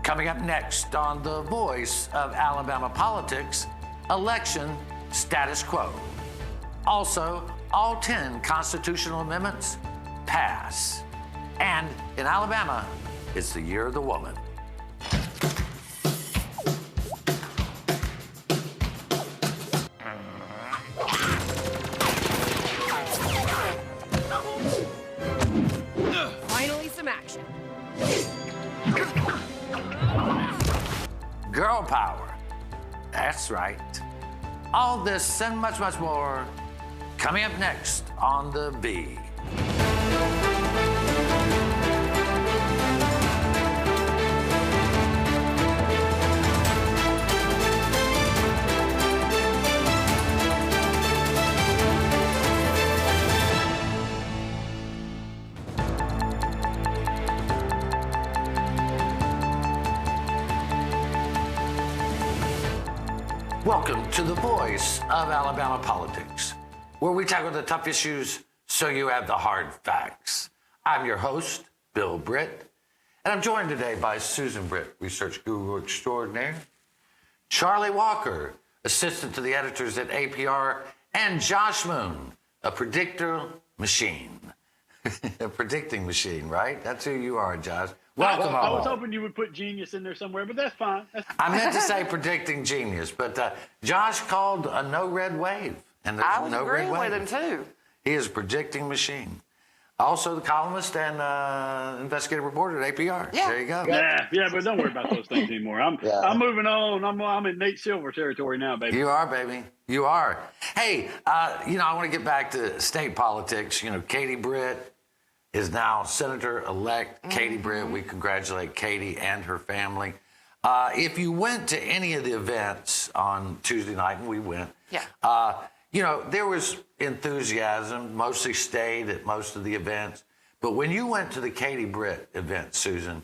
Coming up next on The Voice of Alabama Politics, election status quo. Also, all 10 constitutional amendments pass. And in Alabama, it's the year of the woman. Finally, some action. Girl power. That's right. All this and much, much more coming up next on The V. Welcome to The Voice of Alabama Politics, where we tackle the tough issues so you have the hard facts. I'm your host, Bill Britt, and I'm joined today by Susan Britt, research guru extraordinaire, Charlie Walker, assistant to the editors at APR, and Josh Moon, a predictor machine. A predicting machine, right? That's who you are, Josh. Welcome. I was hoping you would put genius in there somewhere, but that's fine. I meant to say predicting genius, but Josh called a no red wave. And I was no agreeing red with wave. him, too. He is a predicting machine. Also the columnist and investigative reporter at APR. Yeah. There you go. Yeah, but don't worry about those things anymore. I'm moving on. I'm in Nate Silver territory now, baby. You are, baby. You are. Hey, I want to get back to state politics. Katie Britt is now Senator-elect. Katie Britt, we congratulate Katie and her family. If you went to any of the events on Tuesday night, and we went, there was enthusiasm, mostly stayed at most of the events. But when you went to the Katie Britt event, Susan,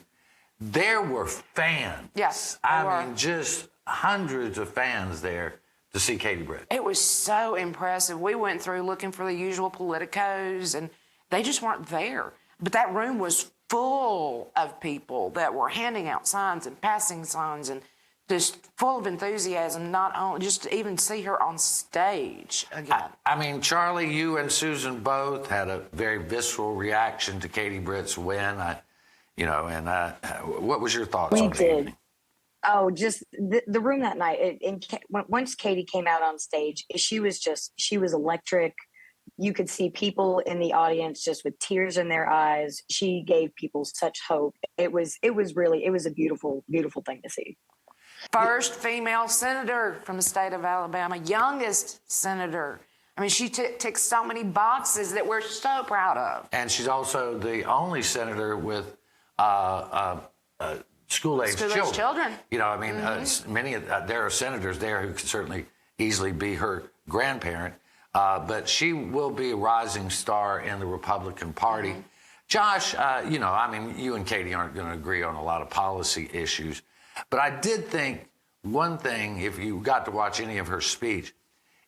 there were fans. Yes, I mean, just hundreds of fans there to see Katie Britt. It was so impressive. We went through looking for the usual politicos, and they just weren't there. But that room was full of people that were handing out signs and passing signs and just full of enthusiasm, not only just to even see her on stage again. I mean, Charlie, you and Susan both had a very visceral reaction to Katie Britt's win. What was your thoughts on the evening? Oh, just the room that night. Once Katie came out on stage, she was electric. You could see people in the audience just with tears in their eyes. She gave people such hope. It was a beautiful, beautiful thing to see. First female senator from the state of Alabama, youngest senator. I mean, she ticked so many boxes that we're so proud of. And she's also the only senator with school-aged children. There are senators there who could certainly easily be her grandparent. But she will be a rising star in the Republican Party. Josh, you and Katie aren't going to agree on a lot of policy issues. But I did think one thing, if you got to watch any of her speech,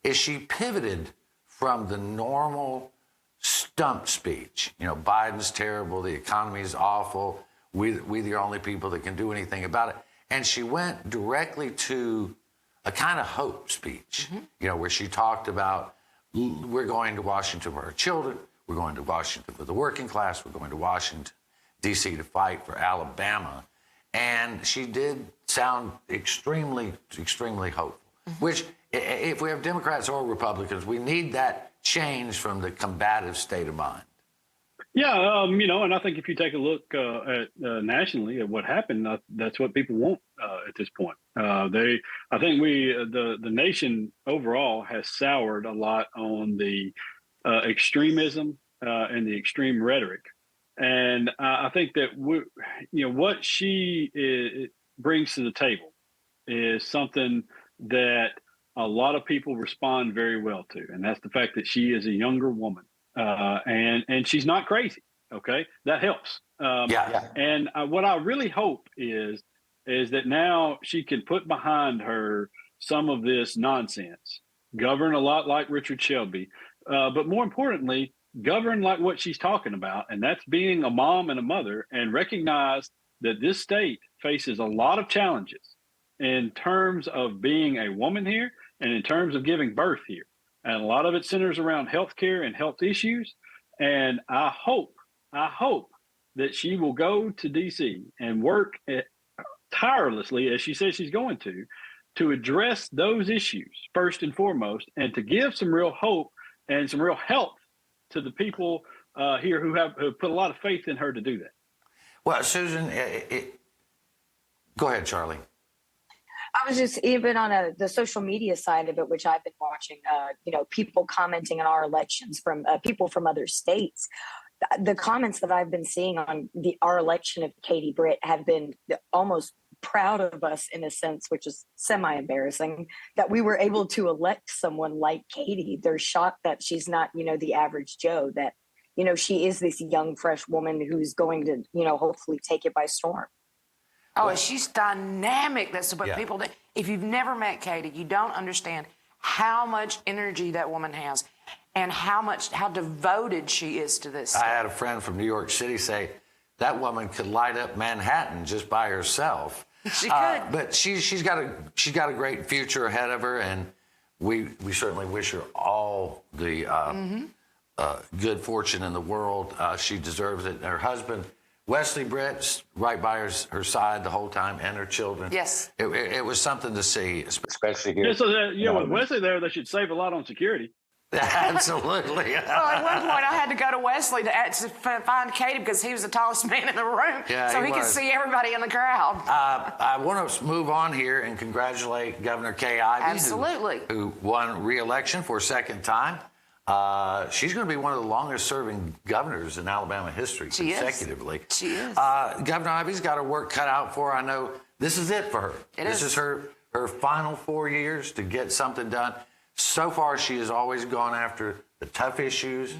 is she pivoted from the normal stump speech. Biden's terrible, the economy is awful, we the only people that can do anything about it. And she went directly to a kind of hope speech, where she talked about, we're going to Washington for our children. We're going to Washington for the working class. We're going to Washington, D.C. to fight for Alabama. And she did sound extremely, extremely hopeful, which if we have Democrats or Republicans, we need that change from the combative state of mind. Yeah, and I think if you take a look at nationally at what happened, that's what people want at this point. I think the nation overall has soured a lot on the extremism and the extreme rhetoric, and I think that what she brings to the table is something that a lot of people respond very well to, and that's the fact that she is a younger woman. And she's not crazy. Okay, that helps. And what I really hope is that now she can put behind her some of this nonsense, govern a lot like Richard Shelby, but more importantly, govern like what she's talking about, and that's being a mom and a mother, and recognize that this state faces a lot of challenges in terms of being a woman here and in terms of giving birth here. And a lot of it centers around healthcare and health issues. And I hope that she will go to DC and work tirelessly, as she says she's going to address those issues first and foremost, and to give some real hope and some real help to the people here who have put a lot of faith in her to do that. Well, Susan, go ahead, Charlie. I was just even on the social media side of it, which I've been watching, people commenting on our elections from people from other states. The comments that I've been seeing on our election of Katie Britt have been almost proud of us in a sense, which is semi-embarrassing, that we were able to elect someone like Katie. They're shocked that she's not, the average Joe, that, she is this young, fresh woman who's going to, hopefully take it by storm. Oh, she's dynamic. That's what people do. If you've never met Katie, you don't understand how much energy that woman has and how devoted she is to this. I had a friend from New York City say that woman could light up Manhattan just by herself. She could. But she's got a great future ahead of her, and we certainly wish her all the good fortune in the world. She deserves it. Her husband, Wesley Britt's right by her side the whole time, and her children. Yes. It was something to see, especially here. Yeah, so with Wesley there, they should save a lot on security. Absolutely. Well, at one point, I had to go to Wesley to find Katie because he was the tallest man in the room, so he could see everybody in the crowd. I want to move on here and congratulate Governor Kay Ivey, Absolutely. who won re-election for a second time. She's going to be one of the longest-serving governors in Alabama history consecutively. She is. Governor Ivey's got her work cut out for her. I know this is it for her. This is her final 4 years to get something done. So far, she has always gone after the tough issues,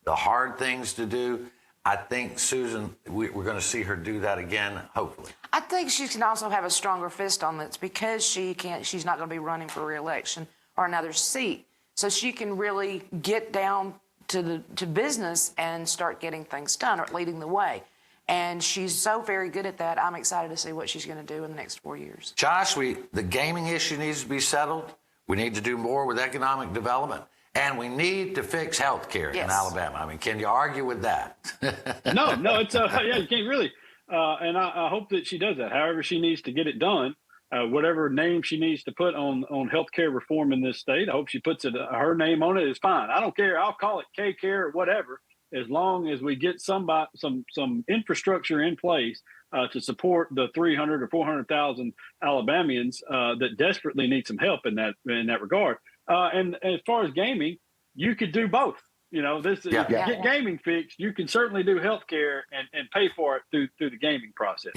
the hard things to do. I think, Susan, we're going to see her do that again, hopefully. I think she can also have a stronger fist on this because she's not going to be running for re-election or another seat. So she can really get down to business and start getting things done or leading the way. And she's so very good at that. I'm excited to see what she's going to do in the next 4 years. Josh, the gaming issue needs to be settled. We need to do more with economic development. And we need to fix health care in Alabama. I mean, can you argue with that? No, it's you can't really. And I hope that she does that. However she needs to get it done, whatever name she needs to put on health care reform in this state, I hope she puts her name on it. Is fine. I don't care. I'll call it K-Care or whatever, as long as we get some infrastructure in place to support the 300 or 400,000 Alabamians that desperately need some help in that regard. And as far as gaming, you could do both. If you get gaming fixed, you can certainly do health care and pay for it through the gaming process.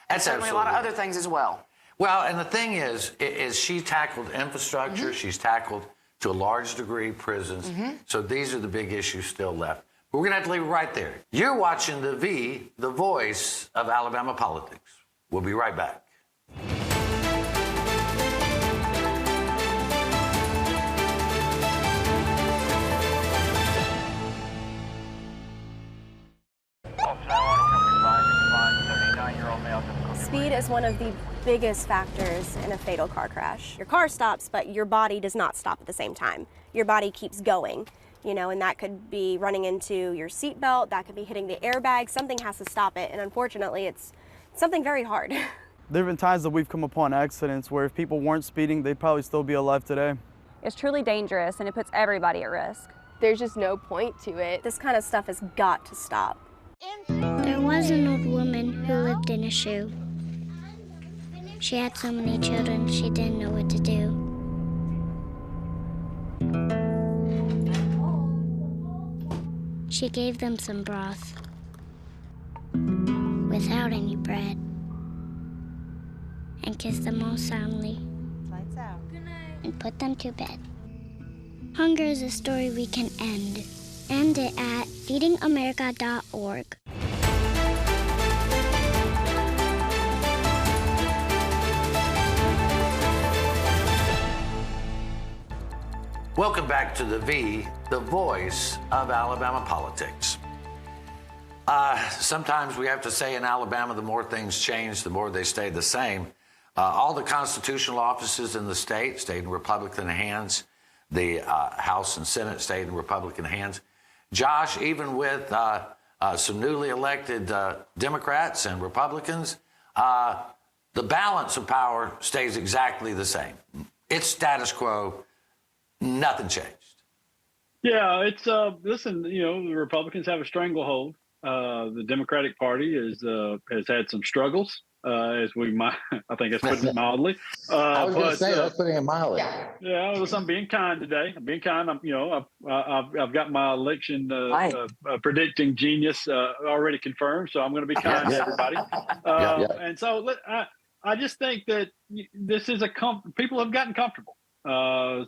That's certainly a lot of other things as well. Well, and the thing is she tackled infrastructure. She's tackled, to a large degree, prisons. So these are the big issues still left. We're going to have to leave it right there. You're watching the voice of Alabama politics. We'll be right back. Speed is one of the biggest factors in a fatal car crash. Your car stops, but your body does not stop at the same time. Your body keeps going, and that could be running into your seatbelt, that could be hitting the airbag. Something has to stop it, and unfortunately, it's something very hard. There have been times that we've come upon accidents where if people weren't speeding, they'd probably still be alive today. It's truly dangerous, and it puts everybody at risk. There's just no point to it. This kind of stuff has got to stop. There was an old woman who lived in a shoe. She had so many children, she didn't know what to do. She gave them some broth without any bread and kissed them all soundly. Lights out. Good night. And put them to bed. Hunger is a story we can end. End it at feedingamerica.org. Welcome back to the voice of Alabama politics. sometimes we have to say in Alabama, the more things change, the more they stay the same. All the constitutional offices in the state stayed in Republican hands. The House and Senate stayed in Republican hands. Josh, even with some newly elected Democrats and Republicans, the balance of power stays exactly the same. It's status quo. Nothing changed. Yeah, it's listen. The Republicans have a stranglehold. The Democratic Party has had some struggles, as we might. I think that's putting it mildly. I was going to say that's putting it mildly. Yeah, well, I'm being kind today. I'm being kind. I've got my election predicting genius already confirmed, so I'm going to be kind to everybody. And so I just think that this is people have gotten comfortable. So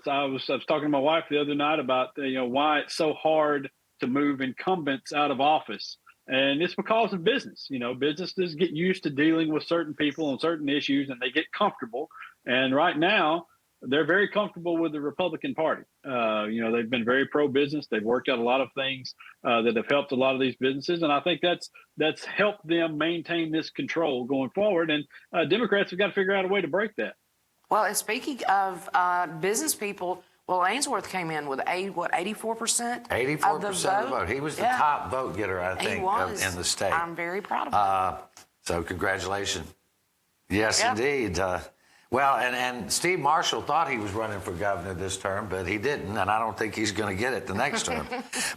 I was talking to my wife the other night about why it's so hard to move incumbents out of office, and it's because of business. Businesses get used to dealing with certain people on certain issues, and they get comfortable. And right now, they're very comfortable with the Republican Party. They've been very pro-business. They've worked out a lot of things that have helped a lot of these businesses, and I think that's helped them maintain this control going forward. And Democrats have got to figure out a way to break that. Well, and speaking of business people, Ainsworth came in with 84%? 84% of the vote. He was the top vote getter, I think, in the state. I'm very proud of him. So congratulations. Yes, indeed. Well, and Steve Marshall thought he was running for governor this term, but he didn't, and I don't think he's going to get it the next term.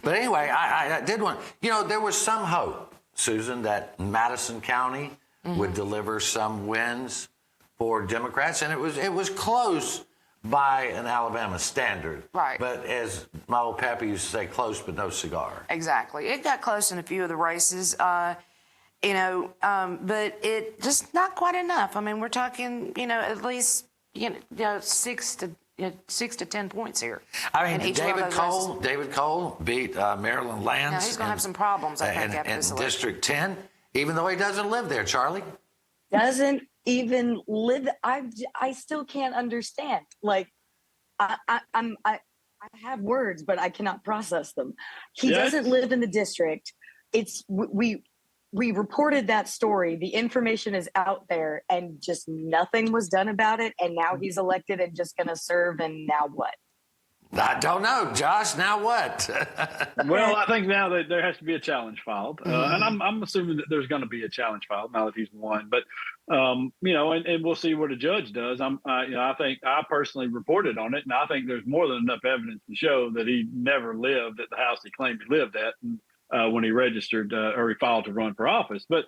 But anyway, I did want, there was some hope, Susan, that Madison County would deliver some wins for Democrats, and it was close by an Alabama standard. Right. But as my old pappy used to say, close but no cigar. Exactly. It got close in a few of the races, but it just not quite enough. I mean, we're talking, at least, 6 to 10 points here. I mean, David Cole beat Maryland Lands. Now, he's going to have some problems, I think, after this election. District 10, even though he doesn't live there, Charlie. Doesn't even live. I still can't understand. Like, I have words, but I cannot process them. He doesn't live in the district. We reported that story. The information is out there, and just nothing was done about it. And now he's elected and just going to serve. And now what? I don't know, Josh. Now what? Well, I think now that there has to be a challenge filed, and I'm assuming that there's going to be a challenge filed now that he's won. But and we'll see what a judge does. I think I personally reported on it, and I think there's more than enough evidence to show that he never lived at the house he claimed he lived at when he registered or he filed to run for office. But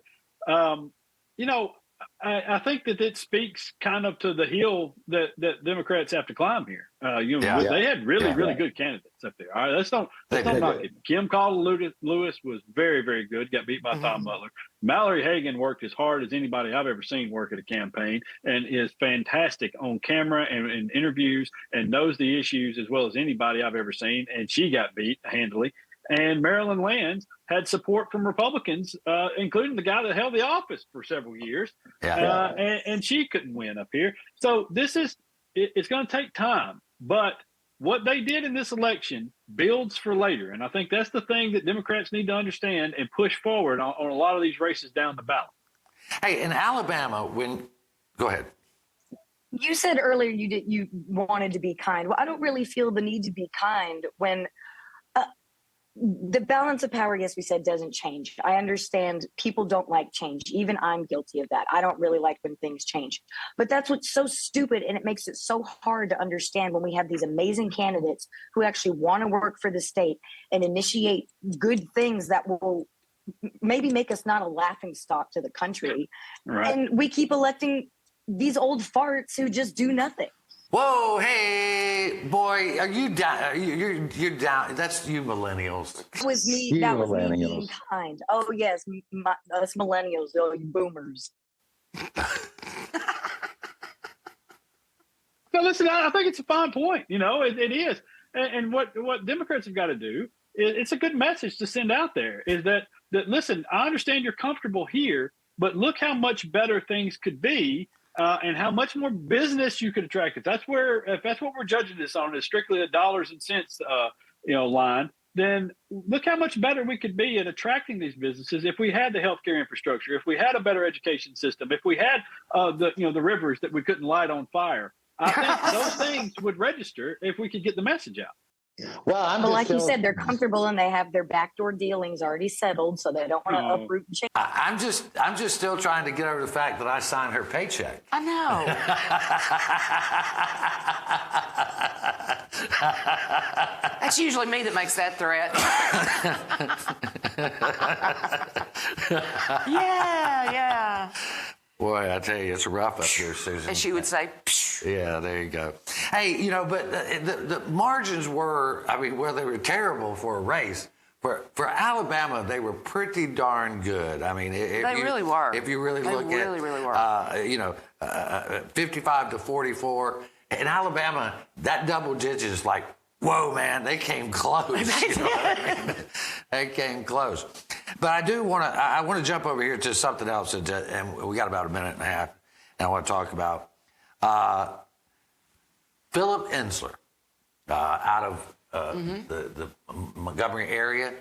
I think that it speaks kind of to the hill that Democrats have to climb here. They had really good candidates up there. All right, let's not knock it. Kim Caldwell-Lewis was very, very good. Got beat by Tom Butler. Mallory Hagan worked as hard as anybody I've ever seen work at a campaign, and is fantastic on camera and in interviews, and knows the issues as well as anybody I've ever seen. And she got beat handily. And Maryland Lands had support from Republicans, including the guy that held the office for several years. And she couldn't win up here. So it's going to take time. But what they did in this election builds for later. And I think that's the thing that Democrats need to understand and push forward on a lot of these races down the ballot. Hey, in Alabama, go ahead. You said earlier you wanted to be kind. Well, I don't really feel the need to be kind when the balance of power, yes, we said, doesn't change. I understand people don't like change. Even I'm guilty of that. I don't really like when things change. But that's what's so stupid, and it makes it so hard to understand when we have these amazing candidates who actually want to work for the state and initiate good things that will maybe make us not a laughing stock to the country. Right. And we keep electing these old farts who just do nothing. Whoa, hey, boy, are you down? You're down. That's you millennials. That was me being kind. Oh, yes, us millennials, oh, you boomers. So listen, I think it's a fine point. It is. And what Democrats have got to do, it's a good message to send out there, is that listen, I understand you're comfortable here, but look how much better things could be. And how much more business you could attract. If that's what we're judging this on, is strictly a dollars and cents, line, then look how much better we could be at attracting these businesses if we had the healthcare infrastructure, if we had a better education system, if we had the rivers that we couldn't light on fire. I think those things would register if we could get the message out. Well, but like you said, they're comfortable and they have their backdoor dealings already settled, so they don't want to uproot and change. I'm just still trying to get over the fact that I signed her paycheck. I know. That's usually me that makes that threat. Yeah. Boy, I tell you, it's rough up here, Susan. And she would say, psh. Yeah, there you go. Hey, but the margins were, they were terrible for a race. For Alabama, they were pretty darn good. They really were. If you really look at, really were. 55 to 44. In Alabama, that double digit is like, whoa, man, they came close. They came close. But I want to jump over here to something else, and we got about a minute and a half, and I want to talk about Philip Ensler out of the Montgomery area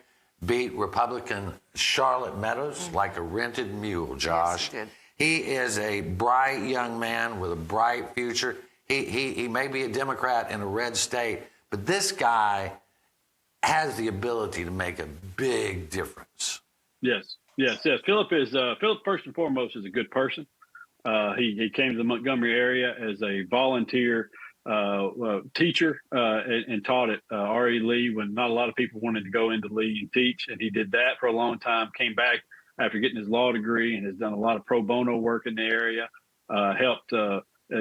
beat Republican Charlotte Meadows like a rented mule, Josh. Yes, he is a bright young man with a bright future. He may be a Democrat in a red state, but this guy has the ability to make a big difference. Yes. Philip first and foremost is a good person. He came to the Montgomery area as a volunteer teacher and taught at R.E. Lee when not a lot of people wanted to go into Lee and teach, and he did that for a long time. Came back after getting his law degree and has done a lot of pro bono work in the area. Helped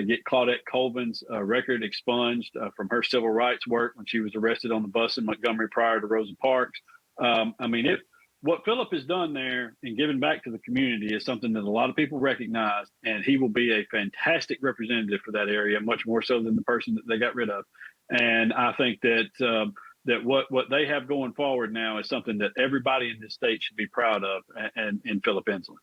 get Claudette Colvin's record expunged from her civil rights work when she was arrested on the bus in Montgomery prior to Rosa Parks. What Philip has done there and given back to the community is something that a lot of people recognize, and he will be a fantastic representative for that area, much more so than the person that they got rid of. And I think that what they have going forward now is something that everybody in this state should be proud of, and in Philip Ensler.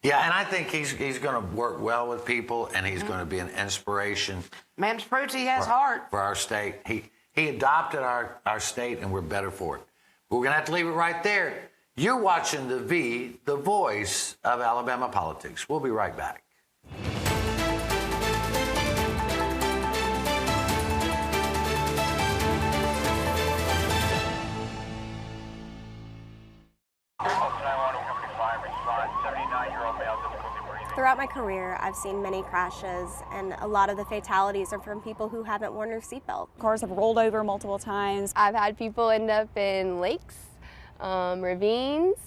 Yeah, and I think he's going to work well with people, and he's going to be an inspiration. Man's proves he has heart. For our state. He adopted our state, and we're better for it. But we're going to have to leave it right there. You're watching the voice of Alabama politics. We'll be right back. Throughout my career, I've seen many crashes, and a lot of the fatalities are from people who haven't worn their seatbelt. Cars have rolled over multiple times. I've had people end up in lakes, ravines.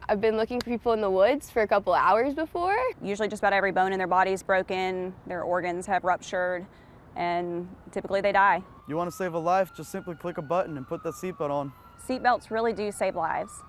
I've been looking for people in the woods for a couple hours before. Usually just about every bone in their body is broken, their organs have ruptured, and typically they die. You want to save a life, just simply click a button and put that seatbelt on. Seatbelts really do save lives.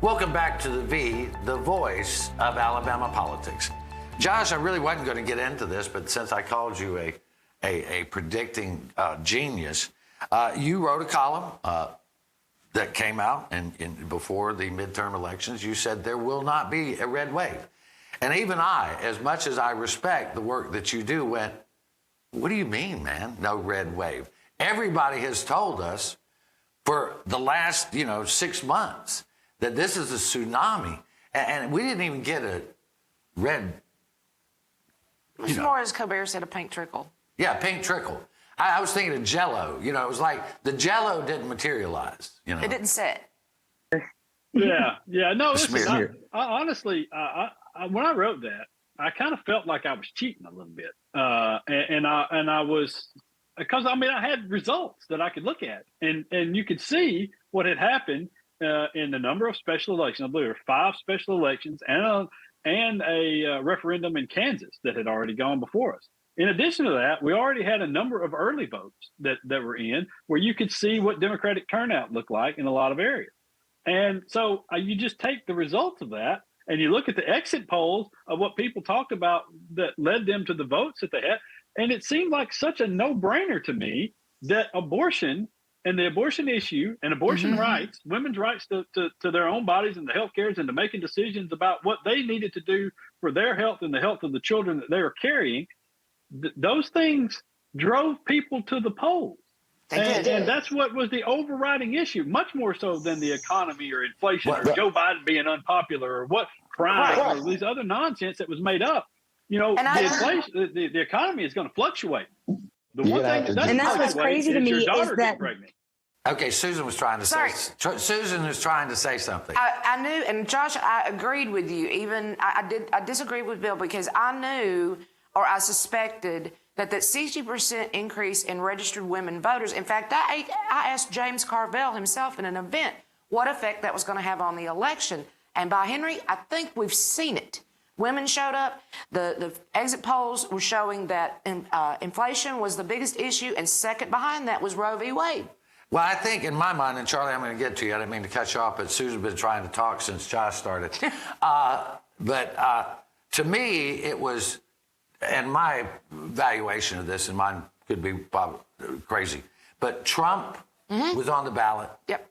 Welcome back to the voice of Alabama politics. Josh, I really wasn't going to get into this, but since I called you a predicting genius, you wrote a column that came out before the midterm elections. You said there will not be a red wave. And even I, as much as I respect the work that you do, went, what do you mean, man? No red wave. Everybody has told us for the last, 6 months that this is a tsunami, and we didn't even get a red. It's more, as Colbert said, a pink trickle. Yeah, pink trickle. I was thinking of Jell-O. It was like the Jell-O didn't materialize. It didn't set. Yeah. No, listen. Honestly, when I wrote that, I kind of felt like I was cheating a little bit, and I was, because I had results that I could look at, and you could see what had happened in the number of special elections. I believe there were 5 special elections and and a referendum in Kansas that had already gone before us. In addition to that, we already had a number of early votes that were in where you could see what Democratic turnout looked like in a lot of areas. And so you just take the results of that and you look at the exit polls of what people talked about that led them to the votes that they had. And it seemed like such a no-brainer to me that abortion and the abortion issue and abortion rights, women's rights to their own bodies and the health cares and to making decisions about what they needed to do for their health and the health of the children that they were carrying, those things drove people to the polls. And that's what was the overriding issue, much more so than the economy or inflation or Joe Biden being unpopular or what crime or these other nonsense that was made up. You know, the inflation, the economy is going to fluctuate. The one thing that doesn't what's crazy to me your daughter is that. Pregnant. Okay, Susan was trying to say. Susan was trying to say something. I knew, and Josh, I agreed with you. Even I disagreed with Bill because I knew or I suspected that 60% increase in registered women voters. In fact, I asked James Carvell himself in an event what effect that was going to have on the election. And by Henry, I think we've seen it. Women showed up. The exit polls were showing that inflation was the biggest issue, and second behind that was Roe v. Wade. Well, I think in my mind, and Charlie, I'm going to get to you. I didn't mean to cut you off, but Susan's been trying to talk since Josh started. But to me, it was, and my valuation of this, and mine could be crazy, but Trump was on the ballot. Yep.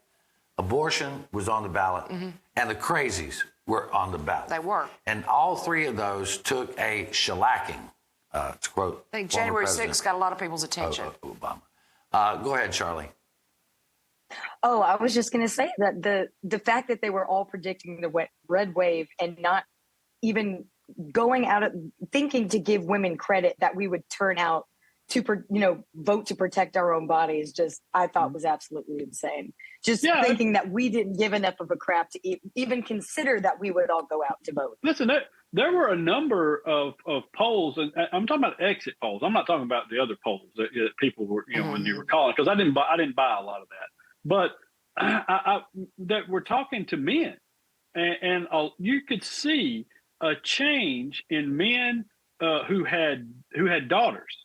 Abortion was on the ballot. And the crazies were on the ballot. They were. And all three of those took a shellacking, to quote. I think January 6th got a lot of people's attention. Obama. Go ahead, Charlie. Oh, I was just going to say that the fact that they were all predicting the red wave and not even going out of thinking to give women credit that we would turn out to, vote to protect our own bodies, just I thought was absolutely insane. Just thinking that we didn't give enough of a crap to even consider that we would all go out to vote. Listen, there were a number of polls, and I'm talking about exit polls. I'm not talking about the other polls that people were, when you were calling, because I didn't buy a lot of that. But that we're talking to men, and you could see a change in men who had daughters.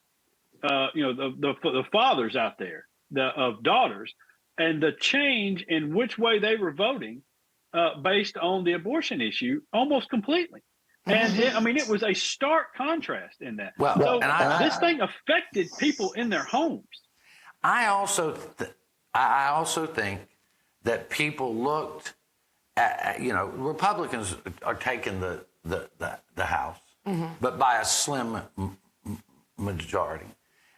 The fathers out there of daughters, and the change in which way they were voting based on the abortion issue almost completely. And it was a stark contrast in that. Well, this thing affected people in their homes. I also think that people looked at, Republicans are taking the House, but by a slim majority.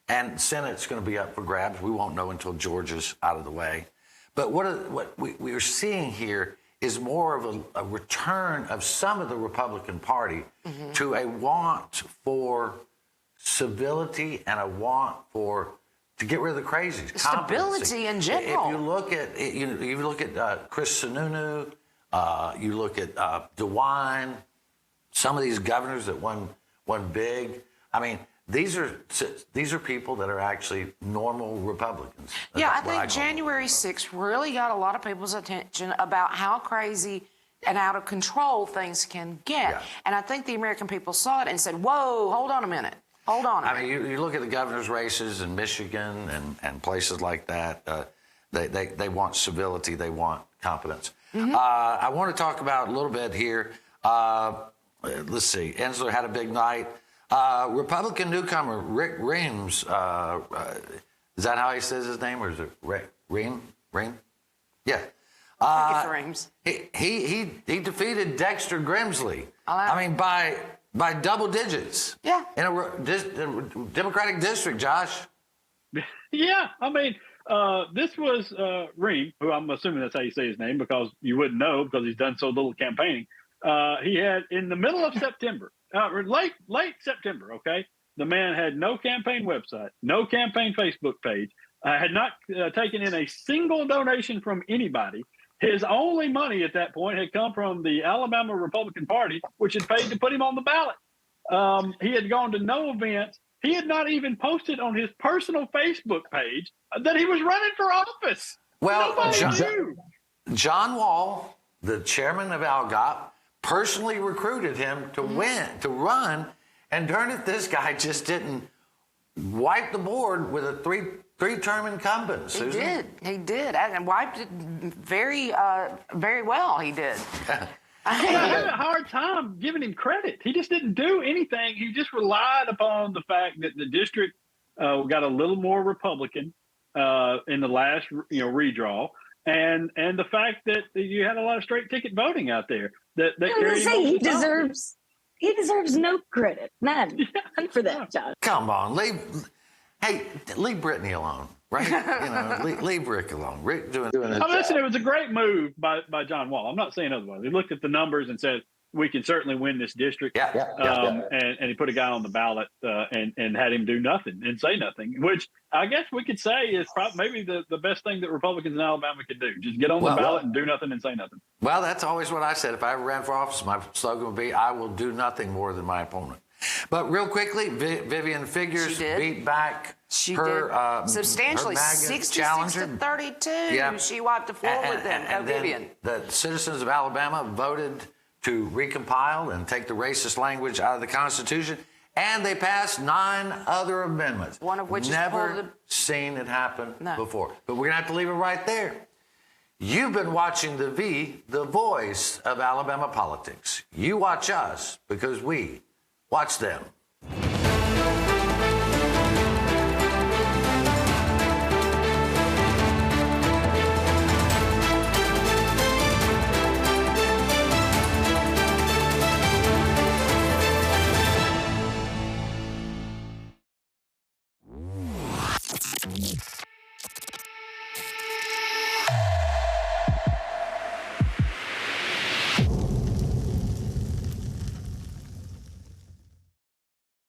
And Senate's going to be up for grabs. We won't know until Georgia's out of the way. But what we are seeing here is more of a return of some of the Republican Party to a want for civility and a want to get rid of the crazies. Stability in general. If you look at Chris Sununu, you look at DeWine, some of these governors that won big. I mean, these are people that are actually normal Republicans. Yeah, I think January 6th really got a lot of people's attention about how crazy and out of control things can get. Yeah. And I think the American people saw it and said, whoa, hold on a minute. I mean, you look at the governor's races in Michigan and places like that. They want civility. They want competence. I want to talk about a little bit here. Let's see. Ensler had a big night. Republican newcomer Rick Rehm, is that how he says his name, or is it Rehm? Yeah. I think it's Reams. He defeated Dexter Grimsley. By double digits. Yeah. In a Democratic district, Josh. Yeah, this was Rehm, who I'm assuming that's how you say his name, because you wouldn't know because he's done so little campaigning. He had, in the middle of September, late September, okay, the man had no campaign website, no campaign Facebook page, had not taken in a single donation from anybody. His only money at that point had come from the Alabama Republican Party, which had paid to put him on the ballot. He had gone to no events. He had not even posted on his personal Facebook page that he was running for office. Well, Nobody knew. John Wall, the chairman of ALGOP, personally recruited him to win, to run, and darn it, this guy just didn't wipe the board with a three-term incumbent, Susan. He did, and wiped it very well. He did. I have a hard time giving him credit. He just didn't do anything. He just relied upon the fact that the district got a little more Republican in the last redraw, and the fact that you had a lot of straight ticket voting out there. That carried him he deserves no credit, none for that, John. Come on, leave Brittany alone, right? Leave Rick alone. Rick doing his job. Listen, it was a great move by John Wall. I'm not saying otherwise. He looked at the numbers and said, we can certainly win this district. And he put a guy on the ballot and had him do nothing and say nothing, which I guess we could say is maybe the best thing that Republicans in Alabama could do. Just get on the ballot and do nothing and say nothing. Well, that's always what I said. If I ever ran for office, my slogan would be, I will do nothing more than my opponent. But real quickly, Vivian Figures beat back her substantially, her 66 to 32. Yeah. She wiped the floor with them. And Vivian. The citizens of Alabama voted to recompile and take the racist language out of the Constitution, and they passed 9 other amendments. One of which never seen it happen before. But we're gonna have to leave it right there. You've been watching the voice of Alabama politics. You watch us because we watch them.